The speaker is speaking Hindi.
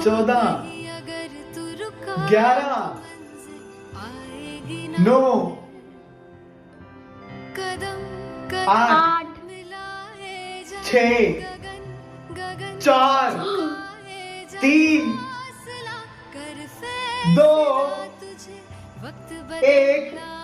14 11 9 8 6 4 3 2 1